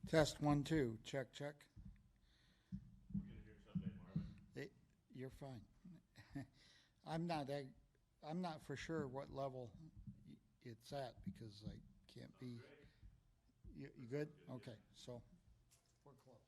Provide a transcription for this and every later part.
Test 1, 2. Check, check. We're gonna hear someday, Marvin. You're fine. I'm not. I'm not for sure what level it's at because I can't Sounds be. great. You That good? sounds good, Okay, yeah. so we're close.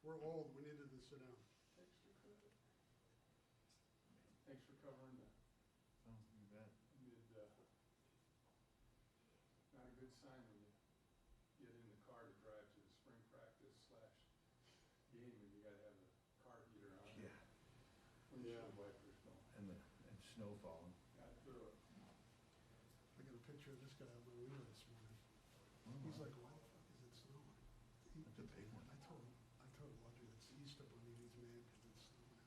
We're old, we needed to sit down. Thanks for covering that. Oh, you bet. Not a good sign when you get in the car to drive to the spring practice / game and you gotta have the car heater on. Yeah, Windshield wipers going. and snow falling. Got through it. I got a picture of this guy out my window this morning. He's like, why the fuck is it snowing? That's a big one. I told Audrey it's the Easter Bunny, and he's mad because it's snowing.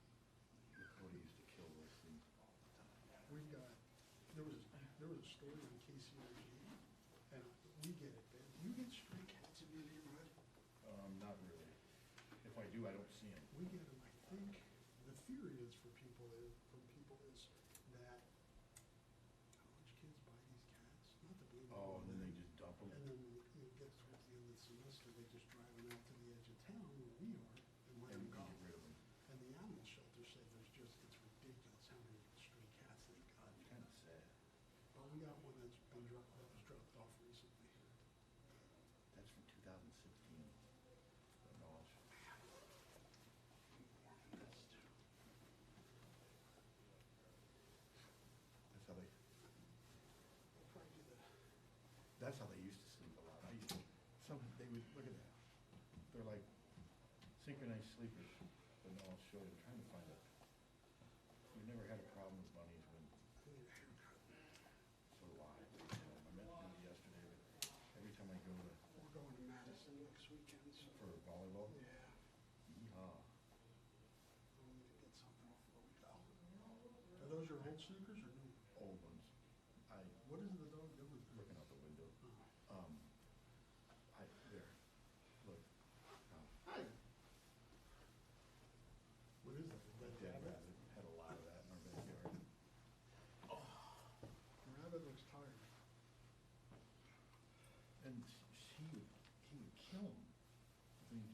Cody used to kill those things all the time. We've got, there was a story on KCRG, and we get it, man. You get stray cats in your neighborhood? Not really. If I do, I don't see them. We get them, I think, the theory is from people is that college kids buy these cats, not the baby. Oh, and then they just dump them. And then it gets towards the end of the semester, they just drive them out to the edge of town where we are and let And them we go. can get rid of them. And the animal shelter said it's ridiculous how many stray cats they got. It's kind of sad. But we got one that was dropped off recently. That's from 2016. The knowledge. That's how they used to sleep a lot. They would, look at that. They're like synchronized sleepers. The knowledge showed I'm trying to find it. We never had a problem with bunnies when, I need a haircut. so do I. I meant to do it yesterday, but every time I go to, We're going to Madison next weekend, so. for volleyball, Yeah. yeehaw. I need to get something before we go. Are those your old sneakers or new? Old ones. What is the dog doing? Looking out the window. Oh. There, look. Hi. What is that? That dead rabbit had a lot of that in our backyard. The rabbit looks tired. And he would kill him. Then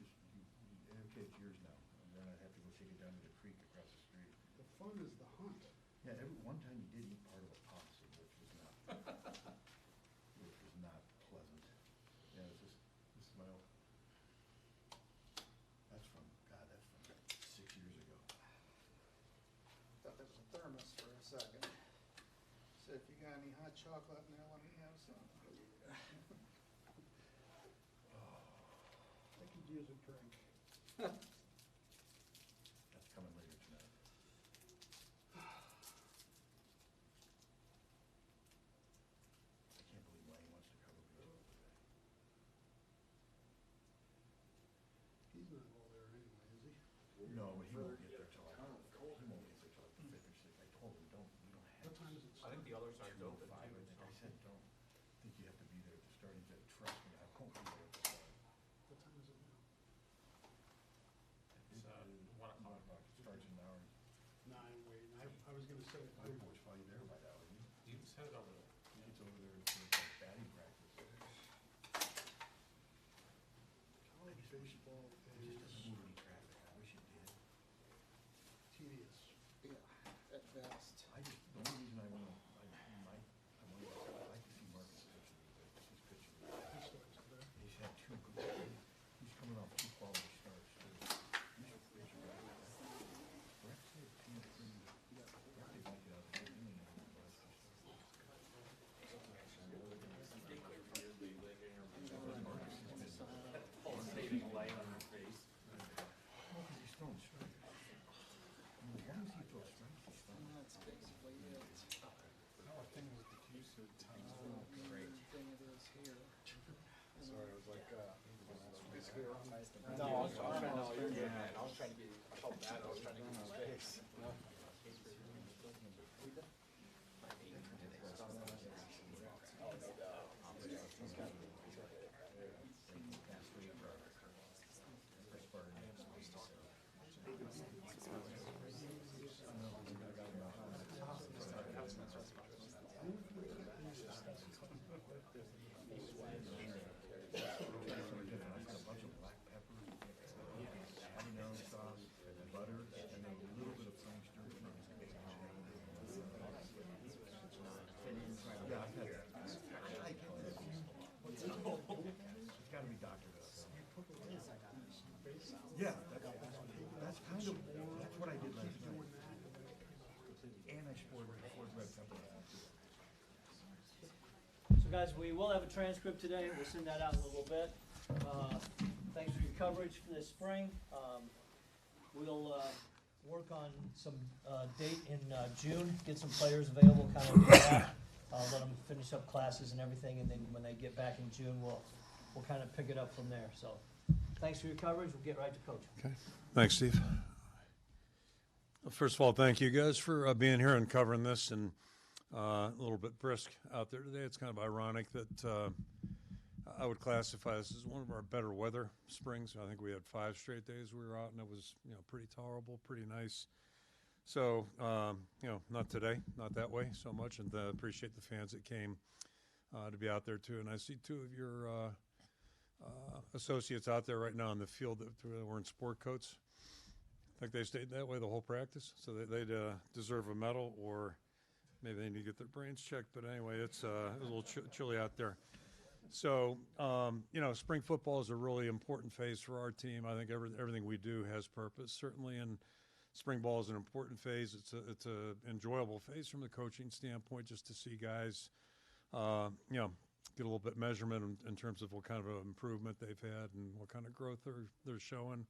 okay, it's yours now. And then I'd have to go take it down to the creek across the street. The fun is the hunt. Yeah, one time he did eat part of a possum, which was not pleasant. Yeah, this is my old, that's from 6 years ago. Thought that was a thermos for a second. Said, if you got any hot chocolate in there, let me have some. I could use a drink. That's coming later tonight. I can't believe Lane wants to cover baseball today. He's not all there anyway, is he? No, but he won't get there till like, he won't get there till like 5 or 6. I told him, you don't have. What time is it I think the others aren't 2:05, open. I too, think. I so. said, don't. I think you have to be there at the start. He said, trust me, I won't be there at the start. What time is it now? It's, 1 o'clock. It starts in an hour. No, I'm waiting. I was gonna say, My boy's probably there by now, isn't he? You just head over there. He's over there for like batting practice. college baseball It just doesn't is move any traffic. I wish it did. tedious. Yeah, at best. The only reason I wanna, I'd like to see Marcus pitching, his pitching. He starts today. He's had he's coming off 2 quality starts too. Brett said 2 or 3. Brett did not get out of the inning in the last 2 starts. Marcus has been Saving a light on your face. well, 'cause he's throwing strikes. I mean, as long as he throws strikes, he's And fine. that's basically it. Now a thing with the Hughes times. Great. Thing it is here. Sorry, I was like, Basically around my. no, I was trying to get, I felt bad, I was trying to get his face. A bunch of black pepper, habanero sauce. guys, we will have a transcript today. We'll send that out in a little bit. Thanks for your coverage for this spring. We'll work on some date in June, get some players available, kind of do that. Let them finish up classes and everything, and then when they get back in June, we'll kind of pick it up from there. So thanks for your coverage. We'll get right to coaching. Okay. Thanks, Steve. Well, first of all, thank you guys for being here and covering this, and a little bit brisk out there today. It's kind of ironic that I would classify this as one of our better weather springs. I think we had 5 straight days we were out, and it was, pretty tolerable, pretty nice. So, not today, not that way so much, and appreciate the fans that came to be out there too. And I see 2 of your associates out there right now in the field that were wearing sport coats. I think they stayed that way the whole practice, so they'd deserve a medal, or maybe they need to get their brains checked. But anyway, it was a little chilly out there. So, spring football is a really important phase for our team. I think everything we do has purpose, certainly, and spring ball is an important phase. It's a enjoyable phase from the coaching standpoint, just to see guys, get a little bit measurement in terms of what kind of improvement they've had and what kind of growth they're showing.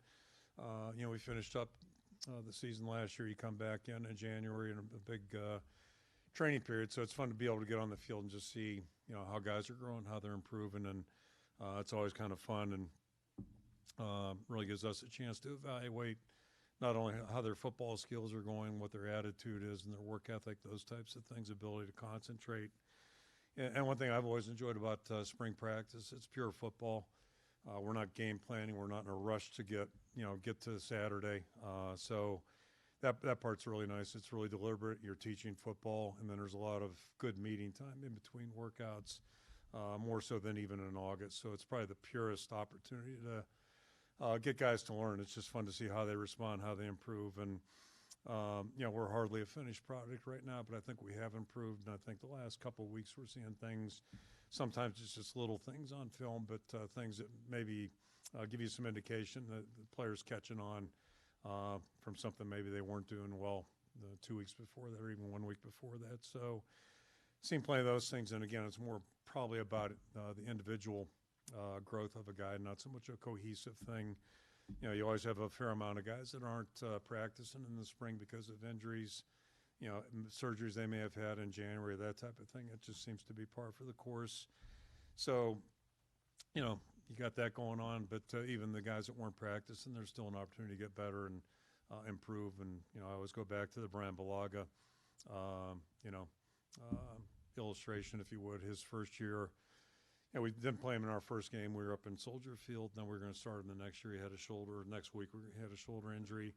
We finished up the season last year. You come back in January in a big training period, so it's fun to be able to get on the field and just see, how guys are growing, how they're improving, and it's always kind of fun and really gives us a chance to evaluate not only how their football skills are going, what their attitude is and their work ethic, those types of things, ability to concentrate. And one thing I've always enjoyed about spring practice, it's pure football. We're not game planning. We're not in a rush to get to Saturday. So that part's really nice. It's really deliberate. You're teaching football, and then there's a lot of good meeting time in between workouts, more so than even in August. So it's probably the purest opportunity to get guys to learn. It's just fun to see how they respond, how they improve. And, we're hardly a finished product right now, but I think we have improved. And I think the last couple of weeks we're seeing things, sometimes it's just little things on film, but things that maybe give you some indication that the player's catching on from something maybe they weren't doing well the 2 weeks before that, or even 1 week before that. So seen plenty of those things. And again, it's more probably about the individual growth of a guy, not so much a cohesive thing. You always have a fair amount of guys that aren't practicing in the spring because of injuries, surgeries they may have had in January, that type of thing. It just seems to be par for the course. So, you got that going on, but even the guys that weren't practicing, there's still an opportunity to get better and improve. And, I always go back to the Brian Balaga, illustration, if you would, his first year. We didn't play him in our first game. We were up in Soldier Field. Then we were going to start him the next year. He had a shoulder. Next week, he had a shoulder injury.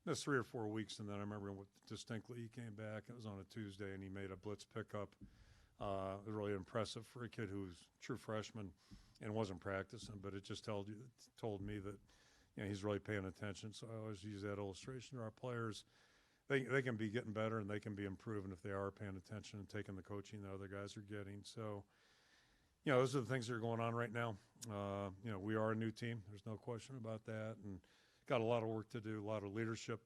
That's 3 or 4 weeks, and then I remember distinctly he came back. It was on a Tuesday, and he made a blitz pickup. It was really impressive for a kid who's a true freshman and wasn't practicing, but it just told me that he's really paying attention. So I always use that illustration to our players. They can be getting better, and they can be improving if they are paying attention and taking the coaching that other guys are getting. So, those are the things that are going on right now. We are a new team. There's no question about that, and got a lot of work to do, a lot of leadership,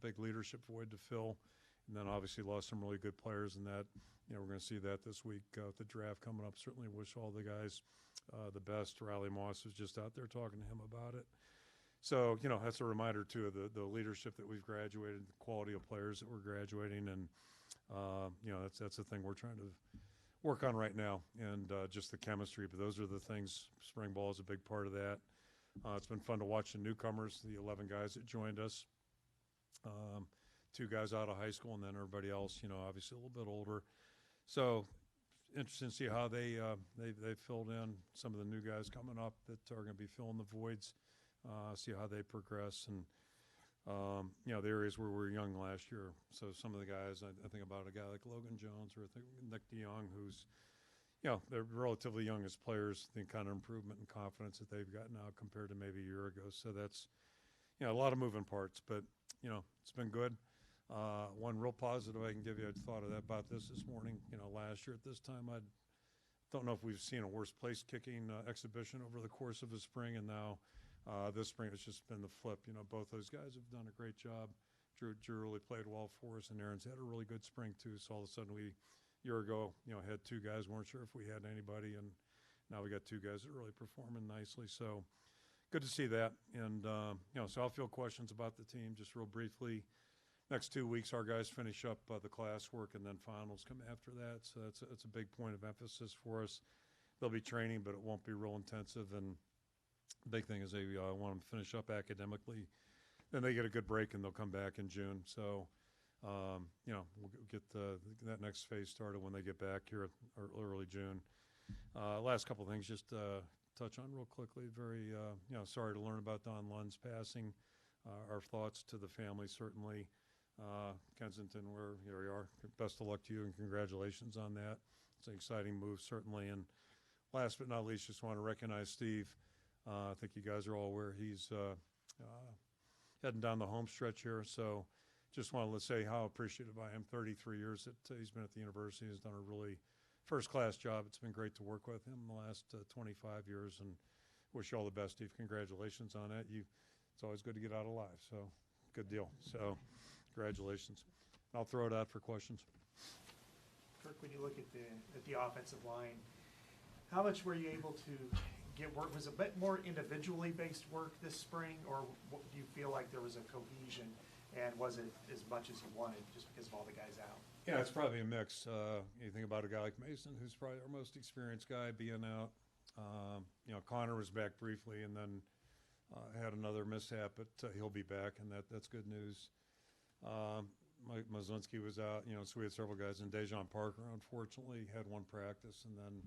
big leadership void to fill, and then obviously lost some really good players in that. We're going to see that this week with the draft coming up. Certainly wish all the guys the best. Riley Moss was just out there talking to him about it. So, that's a reminder, too, of the leadership that we've graduated, the quality of players that we're graduating, and, that's the thing we're trying to work on right now, and just the chemistry. But those are the things. Spring ball is a big part of that. It's been fun to watch the newcomers, the 11 guys that joined us, 2 guys out of high school, and then everybody else, obviously a little bit older. So interesting to see how they filled in. Some of the new guys coming up that are going to be filling the voids, see how they progress. And, the areas where we were young last year. So some of the guys, I think about a guy like Logan Jones, or I think Nick DeYoung, who's, they're relatively young as players, the kind of improvement and confidence that they've got now compared to maybe a year ago. So that's, a lot of moving parts, but, it's been good. One real positive I can give you, I thought of that about this morning. Last year at this time, I don't know if we've seen a worse place kicking exhibition over the course of the spring, and now this spring it's just been the flip. Both those guys have done a great job. Drew really played well for us, and Aaron's had a really good spring too. So all of a sudden we year ago, had 2 guys, weren't sure if we had anybody, and now we got 2 guys that are really performing nicely. So good to see that. And, so I'll field questions about the team just real briefly. Next 2 weeks, our guys finish up the classwork, and then finals come after that. So it's a big point of emphasis for us. They'll be training, but it won't be real intensive. And the big thing is they want them to finish up academically. Then they get a good break, and they'll come back in June. So, we'll get that next phase started when they get back here early June. Last couple of things, just touch on real quickly. Very, sorry to learn about Don Lund's passing. Our thoughts to the family, certainly. Kensington, here you are. Best of luck to you, and congratulations on that. It's an exciting move, certainly. And last but not least, just want to recognize Steve. I think you guys are all aware he's heading down the home stretch here. So just wanted to say how appreciative I am. 33 years that he's been at the university. He's done a really first-class job. It's been great to work with him the last 25 years, and wish you all the best, Steve. Congratulations on that. It's always good to get out alive, so good deal. So congratulations. I'll throw it out for questions. Kirk, when you look at the offensive line, how much were you able to get work? Was it a bit more individually based work this spring, or do you feel like there was a cohesion, and was it as much as you wanted just because of all the guys out? Yeah, it's probably a mix. You think about a guy like Mason, who's probably our most experienced guy, being out. Connor was back briefly and then had another mishap, but he'll be back, and that's good news. Mike Mazlinski was out, so we had several guys. And Dejon Parker, unfortunately, had one practice and then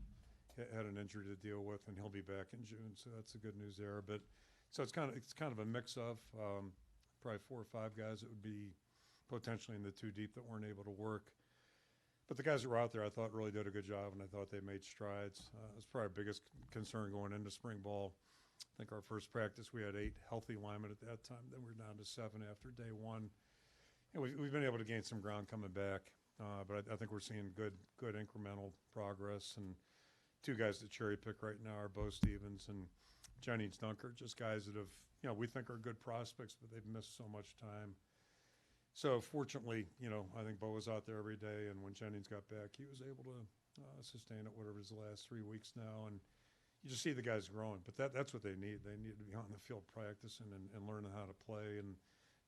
had an injury to deal with, and he'll be back in June. So that's the good news there. But so it's kind of a mix of probably 4 or 5 guys that would be potentially in the 2 deep that weren't able to work. But the guys that were out there, I thought, really did a good job, and I thought they made strides. It was probably our biggest concern going into spring ball. I think our first practice, we had 8 healthy linemen at that time. Then we were down to 7 after day 1. And we've been able to gain some ground coming back, but I think we're seeing good incremental progress. And 2 guys that cherry pick right now are Bo Stevens and Jennings Dunker, just guys that have, we think are good prospects, but they've missed so much time. So fortunately, I think Bo was out there every day, and when Jennings got back, he was able to sustain it, whatever his last 3 weeks now. And you just see the guys growing, but that's what they need. They need to be on the field practicing and learning how to play. And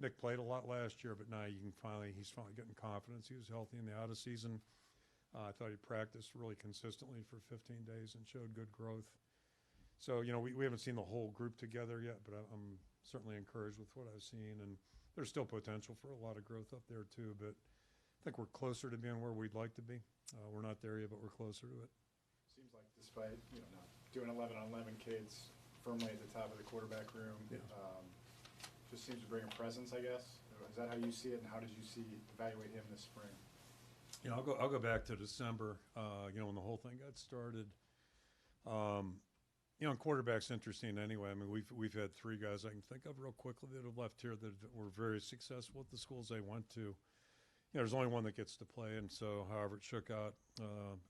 Nick played a lot last year, but now he's finally getting confidence. He was healthy in the out of season. I thought he practiced really consistently for 15 days and showed good growth. So, we haven't seen the whole group together yet, but I'm certainly encouraged with what I've seen. And there's still potential for a lot of growth up there too, but I think we're closer to being where we'd like to be. We're not there yet, but we're closer to it. Seems like despite, not doing 11-on-11 kids firmly at the top of the quarterback room, Yeah. Just seems to bring a presence, I guess. Is that how you see it, and how did you evaluate him this spring? I'll go back to December, when the whole thing got started. Quarterback's interesting anyway. I mean, we've had 3 guys I can think of real quickly that have left here that were very successful at the schools they went to. There's only one that gets to play, and so however it shook out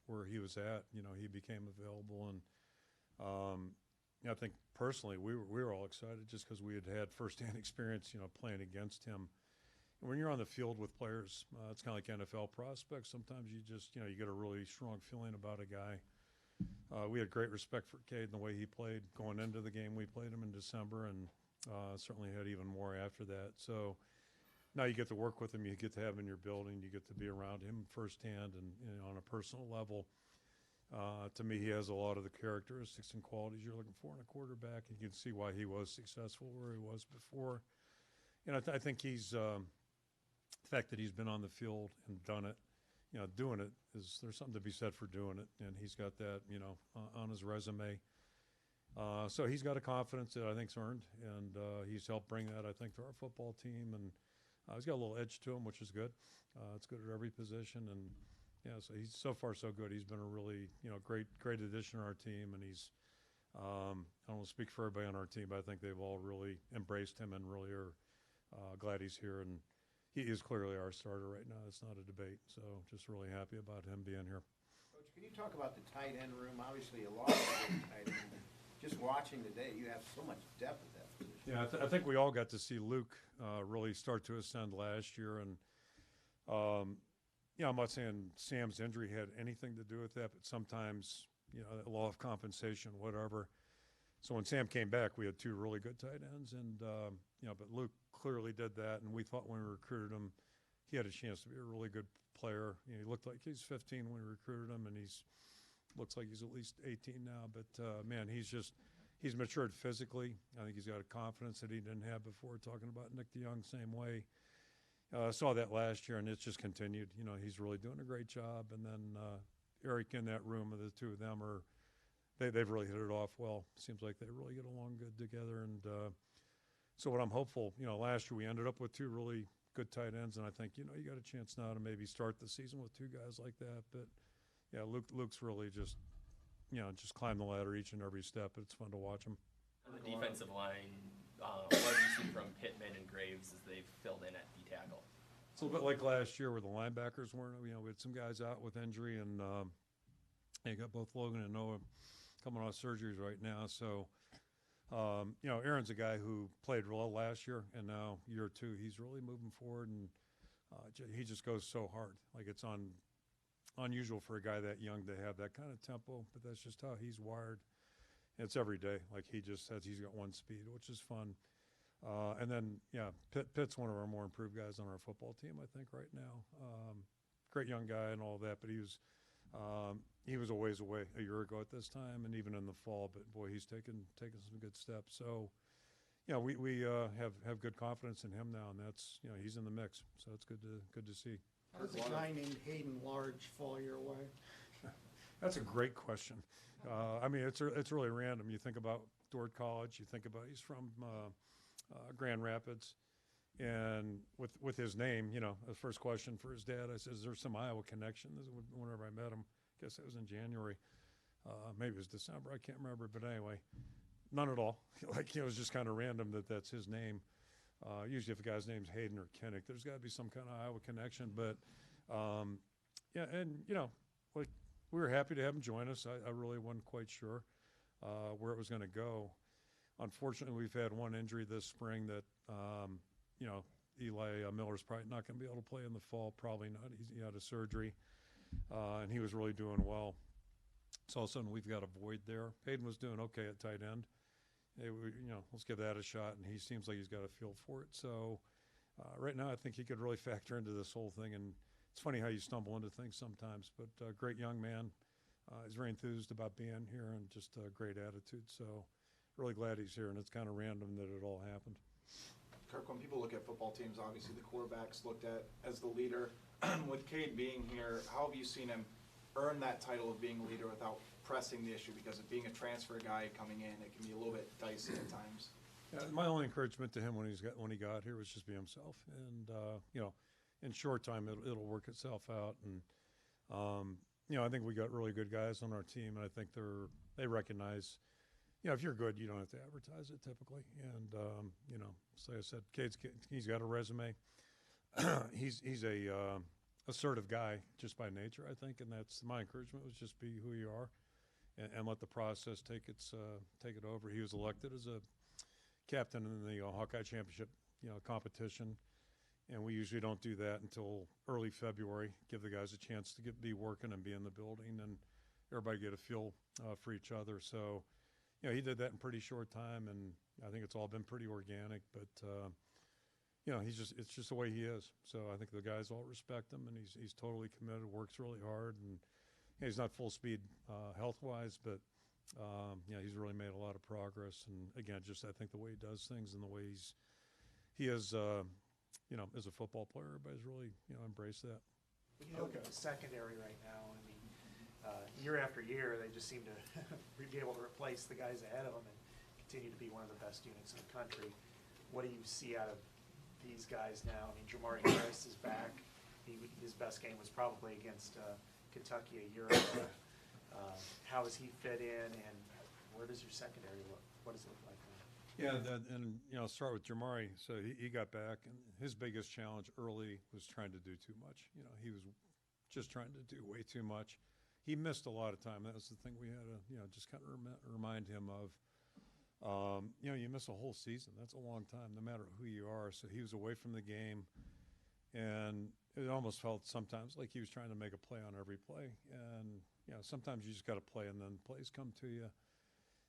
where he was at, he became available. And I think personally we were all excited just because we had firsthand experience, playing against him. And when you're on the field with players, it's kind of like NFL prospects. Sometimes you just, you get a really strong feeling about a guy. We had great respect for Cade and the way he played going into the game. We played him in December, and certainly had even more after that. So now you get to work with him. You get to have him in your building. You get to be around him firsthand and on a personal level. To me, he has a lot of the characteristics and qualities you're looking for in a quarterback. You can see why he was successful where he was before. I think he's the fact that he's been on the field and done it. Doing it there's something to be said for doing it, and he's got that on his resume. So he's got a confidence that I think's earned, and he's helped bring that, I think, to our football team. And he's got a little edge to him, which is good. It's good at every position, and so he's so far so good. He's been a really great addition to our team, and he's I don't want to speak for everybody on our team, but I think they've all really embraced him and really are glad he's here. And he is clearly our starter right now. It's not a debate. So just really happy about him being here. Coach, can you talk about the tight end room? Obviously, a lot of tight end. Just watching today, you have so much depth at that position. Yeah, I think we all got to see Luke really start to ascend last year. And, I'm not saying Sam's injury had anything to do with that, but sometimes, a law of compensation, whatever. So when Sam came back, we had two really good tight ends, and, but Luke clearly did that, and we thought when we recruited him, he had a chance to be a really good player. He looked like he's 15 when we recruited him, and looks like he's at least 18 now. But, man, he's matured physically. I think he's got a confidence that he didn't have before. Talking about Nick DeYoung, same way. I saw that last year, and it's just continued. He's really doing a great job. And then Eric in that room, the two of them they've really hit it off well. Seems like they really get along good together. And so what I'm hopeful, last year we ended up with two really good tight ends, and I think, you got a chance now to maybe start the season with two guys like that. But, yeah, Luke's really just climb the ladder each and every step. It's fun to watch him. On the defensive line, what have you seen from Pittman and Graves as they've filled in at D-tackle? It's a little bit like last year where the linebackers weren't. We had some guys out with injury, and you got both Logan and Noah coming off surgeries right now. So, Aaron's a guy who played well last year, and now year two, he's really moving forward, and he just goes so hard. Like, it's unusual for a guy that young to have that kind of tempo, but that's just how he's wired. It's every day. Like, he just says he's got one speed, which is fun. And then, Pitt's one of our more improved guys on our football team, I think, right now. Great young guy and all that, but he was a ways away a year ago at this time, and even in the fall. But boy, he's taken some good steps. So, we have good confidence in him now, and that's he's in the mix. So it's good to see. How does a guy named Hayden Large fall your way? That's a great question. It's really random. You think about Dordt College. You think about he's from Grand Rapids, and with his name, the first question for his dad, I said, "Is there some Iowa connection?" Whenever I met him, I guess that was in January, maybe it was December. I can't remember, but anyway, none at all. It was just kind of random that's his name. Usually, if a guy's name's Hayden or Kinnick, there's got to be some kind of Iowa connection. But we were happy to have him join us. I really wasn't quite sure where it was going to go. Unfortunately, we've had one injury this spring that, Eli Miller's probably not going to be able to play in the fall. Probably not. He had a surgery, and he was really doing well. So all of a sudden, we've got a void there. Hayden was doing okay at tight end. Hey, let's give that a shot, and he seems like he's got a feel for it. So right now, I think he could really factor into this whole thing, and it's funny how you stumble into things sometimes, but great young man. He's very enthused about being here and just a great attitude. So really glad he's here, and it's kind of random that it all happened. Kirk, when people look at football teams, obviously the quarterback's looked at as the leader. With Cade being here, how have you seen him earn that title of being a leader without pressing the issue? Because of being a transfer guy coming in, it can be a little bit dicey at times. Yeah, my only encouragement to him when he got here was just be himself, and in short time it'll work itself out. And I think we got really good guys on our team, and I think they recognize. If you're good, you don't have to advertise it typically. And so like I said, he's got a resume. he's a assertive guy just by nature, I think, and that's my encouragement was just be who you are, and let the process take it over. He was elected as a captain in the Hawkeye Championship, competition, and we usually don't do that until early February. Give the guys a chance to be working and be in the building, and everybody get a feel for each other. So, he did that in pretty short time, and I think it's all been pretty organic. But it's just the way he is. So I think the guys all respect him, and he's totally committed, works really hard, and he's not full speed health-wise, but he's really made a lot of progress. And again, just I think the way he does things and the way he is, as a football player, everybody's really embraced that. When you look at the secondary right now, year after year, they just seem to be able to replace the guys ahead of them and continue to be one of the best units in the country. What do you see out of these guys now? Jamari Harris is back. His best game was probably against Kentucky a year ago. How does he fit in, and where does your secondary look? What does it look like now? Yeah, I'll start with Jamari. So he got back, and his biggest challenge early was trying to do too much. He was just trying to do way too much. He missed a lot of time. That was the thing we had to, just kind of remind him of. You miss a whole season. That's a long time, no matter who you are. So he was away from the game, And it almost felt sometimes like he was trying to make a play on every play. And, sometimes you just got to play and then plays come to you.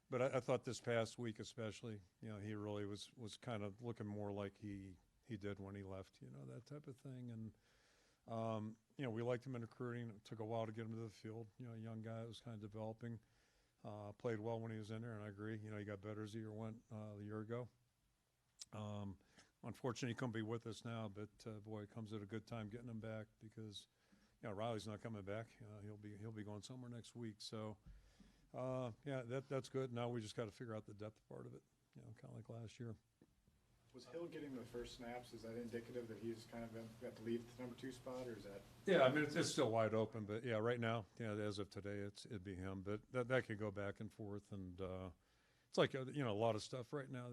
But I thought this past week especially, he really was kind of looking more like he did when he left, that type of thing. And, we liked him in recruiting. It took a while to get him to the field. A young guy that was kind of developing. Played well when he was in there, and I agree. He got better as the year went a year ago. Unfortunately, he couldn't be with us now, but boy, it comes at a good time getting him back because, Riley's not coming back. He'll be going somewhere next week. So, that's good. Now we just got to figure out the depth part of it. Kind of like last year. Was Hill getting the first snaps? Is that indicative that he's kind of got to leave the number 2 spot, or is that? Yeah, I mean it's still wide open, but right now, as of today, it'd be him. But that could go back and forth, and it's like a lot of stuff right now.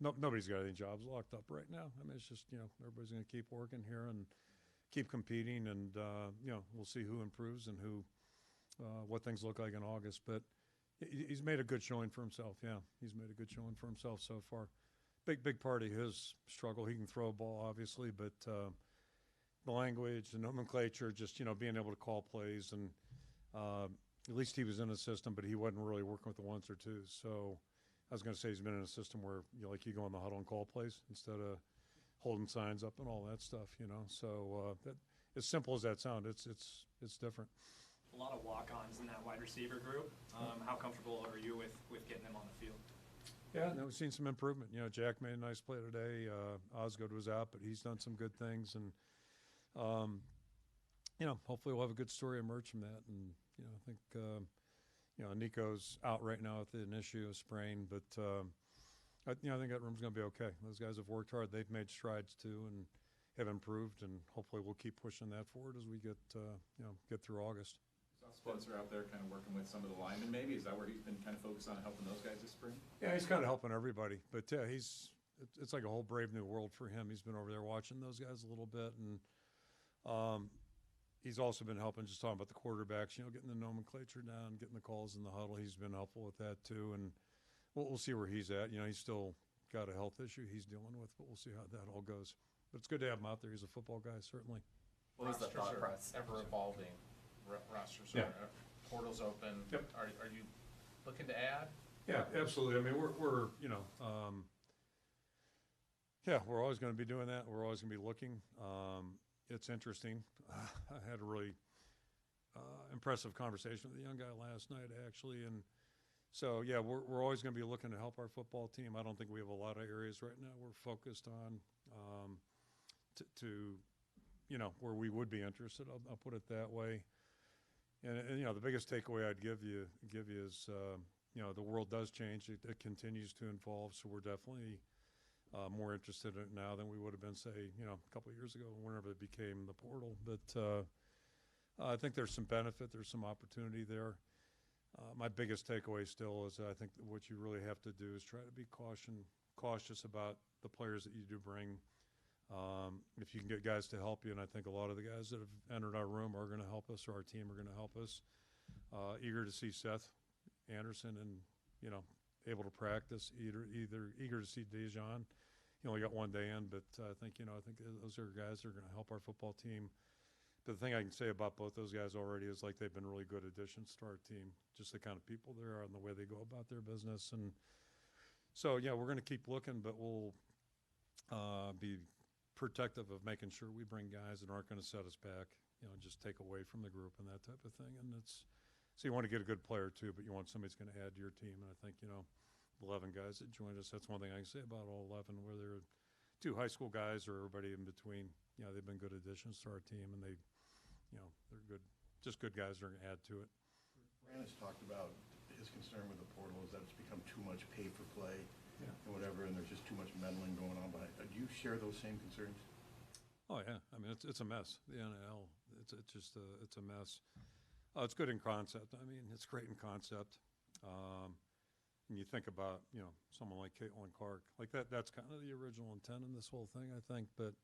Nobody's got any jobs locked up right now. I mean, it's just everybody's going to keep working here and keep competing, and we'll see who improves and what things look like in August. But he's made a good showing for himself. Yeah, he's made a good showing for himself so far. Big part of his struggle. He can throw a ball, obviously, but the language, the nomenclature, just being able to call plays, and at least he was in a system, but he wasn't really working with the ones or twos. So I was going to say he's been in a system where you go in the huddle and call plays instead of holding signs up and all that stuff. So that, as simple as that sounds, it's different. A lot of walk-ons in that wide receiver group. How comfortable are you with getting them on the field? Yeah, no, we've seen some improvement. Jack made a nice play today. Osgood was out, but he's done some good things, and hopefully we'll have a good story emerge from that. And I think Nico's out right now with an issue, a sprain, but I think that room's going to be okay. Those guys have worked hard. They've made strides too, and have improved, and hopefully we'll keep pushing that forward as we get through August. Spencer out there kind of working with some of the linemen, maybe? Is that where he's been kind of focused on helping those guys this spring? Yeah, he's kind of helping everybody. But, yeah, it's like a whole brave new world for him. He's been over there watching those guys a little bit. And he's also been helping, just talking about the quarterbacks, getting the nomenclature down, getting the calls in the huddle. He's been helpful with that, too. And we'll see where he's at. He's still got a health issue he's dealing with, but we'll see how that all goes. But it's good to have him out there. He's a football guy, certainly. What was the thought process? Ever evolving. Rosters Yeah. Portals open. Yep. Are you looking to add? Yeah, absolutely. I mean, we're we're always going to be doing that. We're always going to be looking. It's interesting. I had a really impressive conversation with a young guy last night, actually, and so yeah, we're always going to be looking to help our football team. I don't think we have a lot of areas right now we're focused on to where we would be interested. I'll put it that way. And the biggest takeaway I'd give you is, the world does change. It continues to evolve. So we're definitely more interested in it now than we would have been, say, a couple of years ago, whenever it became the portal. But I think there's some benefit. There's some opportunity there. My biggest takeaway still is I think that what you really have to do is try to be cautious about the players that you do bring. If you can get guys to help you, and I think a lot of the guys that have entered our room are going to help us, or our team are going to help us. Eager to see Seth Anderson and able to practice. Either eager to see Dejan. He only got one day in, but I think those are guys that are going to help our football team. But the thing I can say about both those guys already is they've been really good additions to our team. Just the kind of people they are and the way they go about their business, and so we're going to keep looking, but we'll be protective of making sure we bring guys that aren't going to set us back, just take away from the group and that type of thing. And so you want to get a good player too, but you want somebody that's going to add to your team. And I think, 11 guys that joined us, that's one thing I can say about all 11, whether 2 high school guys or everybody in between, they've been good additions to our team, and they're good, just good guys that are going to add to it. Rannis talked about his concern with the portal is that it's become too much pay for play. Yeah. And whatever, and there's just too much meddling going on behind. Do you share those same concerns? Oh yeah, I mean it's a mess. The NIL, it's just it's a mess. It's good in concept. I mean, it's great in concept. And you think about someone like Caitlin Clark, like that's kind of the original intent in this whole thing, I think. But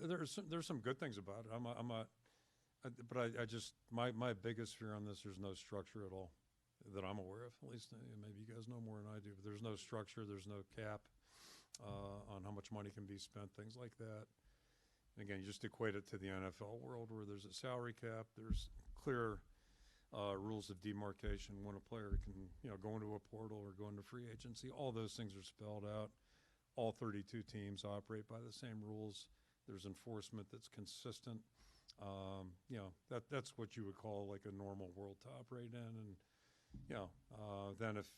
there's some good things about it. I just my biggest fear on this, there's no structure at all that I'm aware of. At least maybe you guys know more than I do. But there's no structure. There's no cap on how much money can be spent. Things like that. Again, you just equate it to the NFL world where there's a salary cap, there's clear rules of demarcation when a player can, go into a portal or go into free agency. All those things are spelled out. All 32 teams operate by the same rules. There's enforcement that's consistent. That's what you would call like a normal world to operate in. And, then if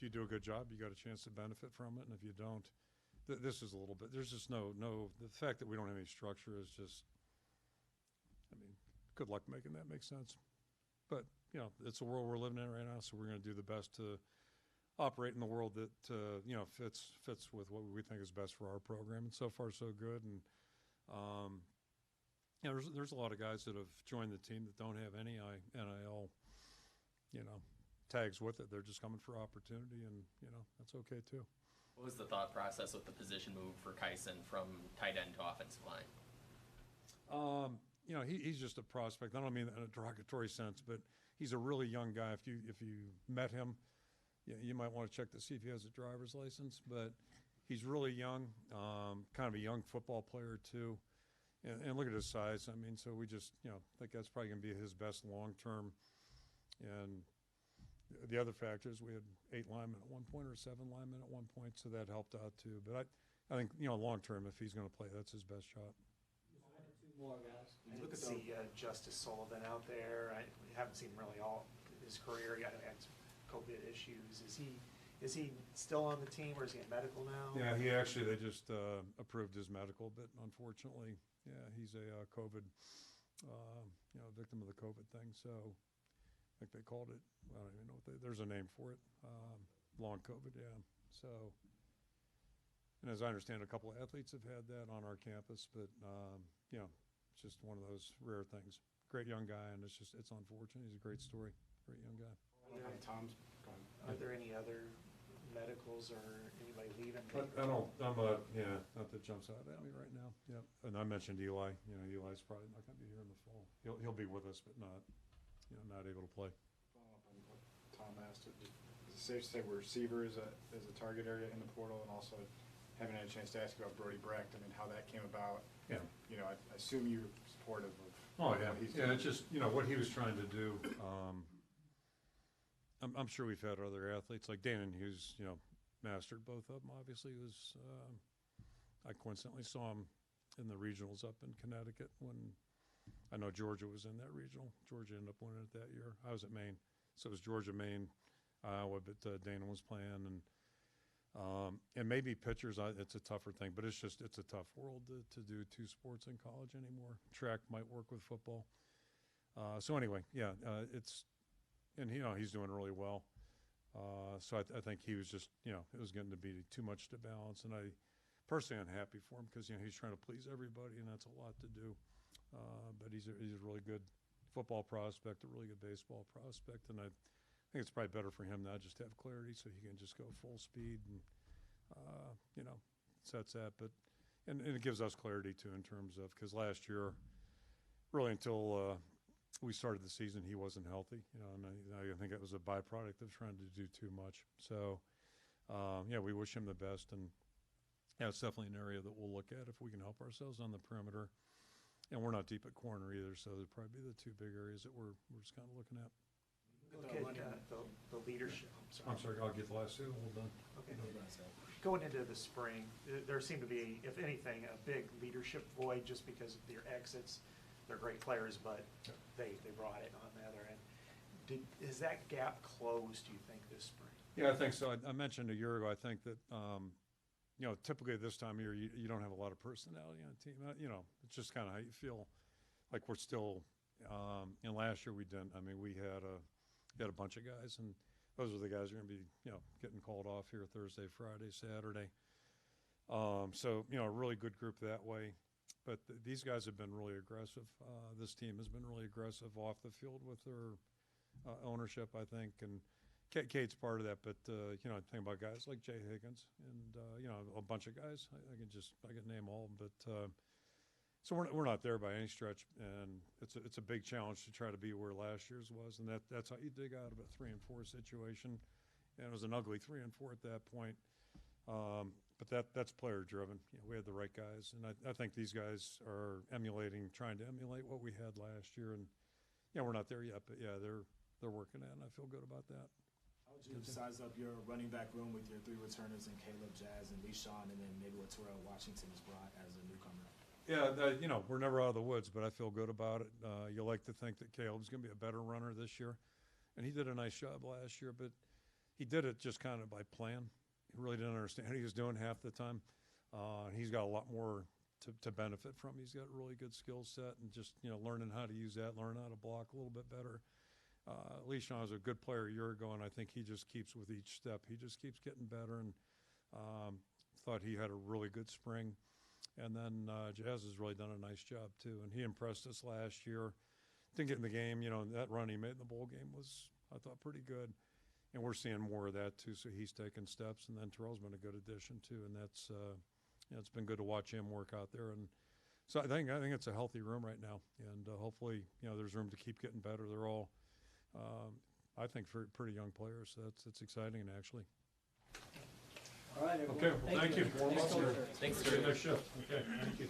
you do a good job, you got a chance to benefit from it. And if you don't, this is a little bit, there's just the fact that we don't have any structure is just, good luck making that make sense. But, it's the world we're living in right now, so we're going to do the best to operate in the world that, fits with what we think is best for our program. And so far, so good. And, there's a lot of guys that have joined the team that don't have any NIL, tags with it. They're just coming for opportunity, and, that's okay too. What was the thought process with the position move for Kyson from tight end to offensive line? He's just a prospect. I don't mean that in a derogatory sense, but he's a really young guy. If you met him, you might want to check to see if he has a driver's license. But he's really young, kind of a young football player too. And look at his size. So we just, think that's probably going to be his best long term. And the other factors, we had 8 linemen at one point or 7 linemen at one point, so that helped out too. But I think, long term, if he's going to play, that's his best shot. Two more guys. I didn't see Justice Sullivan out there. I haven't seen really all his career. He had some COVID issues. Is he still on the team, or is he in medical now? Yeah, they just approved his medical, but unfortunately, he's a COVID, victim of the COVID thing. So I think they called it, I don't even know there's a name for it, long COVID, yeah. So, and as I understand, a couple of athletes have had that on our campus, but, it's just one of those rare things. Great young guy, and it's unfortunate. He's a great story, great young guy. Are there any other medicals or anybody leaving? Not that jumps out at me right now. Yep. And I mentioned Eli. Eli's probably not going to be here in the fall. He'll be with us, but not able to play. Follow up on what Tom asked. Is it safe to say receiver is a target area in the portal, and also haven't had a chance to ask you about Brody Brecht. How that came about. Yeah. I assume you're supportive of. Oh yeah. What he's doing. It's just what he was trying to do. I'm sure we've had other athletes like Danon Hughes. Mastered both of them. Obviously, I coincidentally saw him in the regionals up in Connecticut when I know Georgia was in that regional. Georgia ended up winning it that year. I was at Maine, so it was Georgia, Maine, Iowa, but Danon was playing, and maybe pitchers. It's a tougher thing, but it's a tough world to do 2 sports in college anymore. Track might work with football. So anyway, he's doing really well. So I think he was just, it was getting to be too much to balance, and I personally unhappy for him because he's trying to please everybody, and that's a lot to do. But he's a really good football prospect, a really good baseball prospect, and I think it's probably better for him now just to have clarity so he can just go full speed and sets that. But and it gives us clarity too in terms of, because last year, really until we started the season, he wasn't healthy, and I think it was a byproduct of trying to do too much. So we wish him the best, and it's definitely an area that we'll look at if we can help ourselves on the perimeter. And we're not deep at corner either, so they'd probably be the 2 big areas that we're just kind of looking at. Look at the leadership. I'm sorry, I'll get the last 2. Hold on. Okay. Going into the spring, there seemed to be, if anything, a big leadership void just because of their exits. They're great players, but they brought it on the other end. Is that gap closed, do you think, this spring? Yeah, I think so. I mentioned a year ago, I think that, typically this time of year, you don't have a lot of personality on a team. It's just kind of how you feel. Like we're still, and last year we didn't. We had a bunch of guys, and those are the guys who are going to be, getting called off here Thursday, Friday, Saturday. So, a really good group that way. But these guys have been really aggressive. This team has been really aggressive off the field with their ownership, I think. And Cade's part of that. But, think about guys like Jay Higgins and, a bunch of guys. I can name all. But so we're not there by any stretch. And it's a big challenge to try to be where last year's was. And that's how you dig out of a 3-4 situation. And it was an ugly 3-4 at that point. that's player driven. You know, we had the right guys, and I think these guys are trying to emulate what we had last year. And yeah, we're not there yet, but yeah, they're working at it, and I feel good about that. How would you size up your running back room with your 3 returners and Caleb, Jazz, and Le'Shawn, and then maybe what Terrell Washington has brought as a newcomer? Yeah, you know, we're never out of the woods, but I feel good about it. You like to think that Caleb's going to be a better runner this year, and he did a nice job last year, but he did it just kind of by plan. He really didn't understand what he was doing half the time. He's got a lot more to benefit from. He's got a really good skill set, and just, you know, learning how to use that, learning how to block a little bit better. Le'Shawn was a good player a year ago, and I think he just keeps with each step. He just keeps getting better, and thought he had a really good spring. And then Jazz has really done a nice job too, and he impressed us last year. Didn't get in the game, you know, that run he made in the bowl game was, I thought, pretty good. And we're seeing more of that too, so he's taking steps. And then Terrell's been a good addition too, and that's, you know, it's been good to watch him work out there. And so I think it's a healthy room right now, and hopefully, you know, there's room to keep getting better. They're all, I think, pretty young players, so that's exciting actually. All right, everyone. Okay, well, thank you. Thanks, Next shift. Okay, thank you.